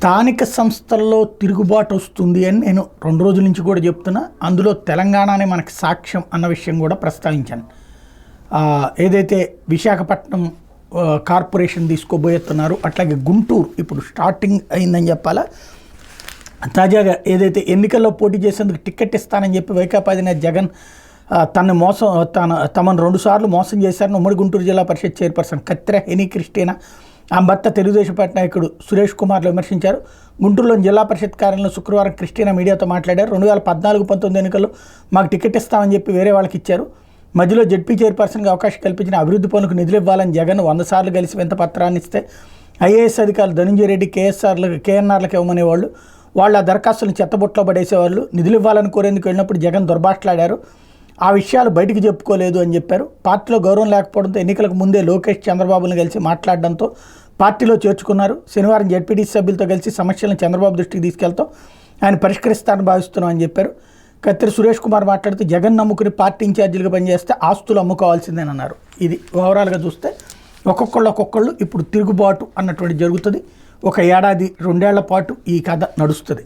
స్థానిక సంస్థల్లో తిరుగుబాటు వస్తుంది అని నేను 2 రోజుల నుంచి కూడా చెప్తున్నా. అందులో తెలంగాణనే మనకి సాక్ష్యం అన్న విషయం కూడా ప్రస్తావించాను. ఏదైతే విశాఖపట్నం కార్పొరేషన్ తీసుకోబోతున్నారు, అట్లాగే గుంటూరు ఇప్పుడు స్టార్టింగ్ అయిందని చెప్పాలా. తాజాగా ఏదైతే ఎన్నికల్లో పోటీ చేసేందుకు టికెట్ ఇస్తానని చెప్పి వైకాపా అధినేత జగన్ తమను 2 సార్లు మోసం చేశారని ఉమ్మడి గుంటూరు జిల్లా పరిషత్ చైర్పర్సన్ కత్తిర హెనీ క్రిస్టినా ఆ భర్త తెలుగుదేశం పార్టీ నాయకుడు సురేష్ కుమార్లు విమర్శించారు. గుంటూరులోని జిల్లా పరిషత్ కార్యాలయంలో శుక్రవారం క్రిస్టినా మీడియాతో మాట్లాడారు. 2014-19 ఎన్నికల్లో మాకు టికెట్ ఇస్తామని చెప్పి వేరే వాళ్ళకి ఇచ్చారు. మధ్యలో జడ్పీ చైర్పర్సన్గా అవకాశం కల్పించిన అభివృద్ధి పనులకు నిధులు ఇవ్వాలని జగన్ 100 సార్లు కలిసి వింత పత్రాన్ని ఇస్తే ఐఏఎస్ అధికారులు ధనంజయ రెడ్డి కేఎన్ఆర్లకు ఇవ్వమనేవాళ్ళు. వాళ్ళు ఆ దరఖాస్తులను చెత్తబుట్టలో పడేసేవాళ్ళు. నిధులు ఇవ్వాలని కోరేందుకు వెళ్ళినప్పుడు జగన్ దుర్భాషలాడారు. ఆ విషయాలు బయటికి చెప్పుకోలేదు అని చెప్పారు. పార్టీలో గౌరవం లేకపోవడంతో ఎన్నికలకు ముందే లోకేష్ చంద్రబాబును కలిసి మాట్లాడడంతో పార్టీలో చేర్చుకున్నారు. శనివారం జడ్పీటీసీ సభ్యులతో కలిసి సమస్యలను చంద్రబాబు దృష్టికి తీసుకెళ్తాం, ఆయన పరిష్కరిస్తారని భావిస్తున్నాం అని చెప్పారు. కత్తిర సురేష్ కుమార్ మాట్లాడుతూ జగన్ నమ్ముకుని పార్టీ ఇన్ఛార్జీలుగా పనిచేస్తే ఆస్తులు అమ్ముకోవాల్సిందేనన్నారు. ఇది ఓవరాల్గా చూస్తే ఒక్కొక్కళ్ళు ఇప్పుడు తిరుగుబాటు అన్నటువంటి జరుగుతుంది. 1 ఏడాది 2 ఏళ్ల పాటు ఈ కథ నడుస్తుంది.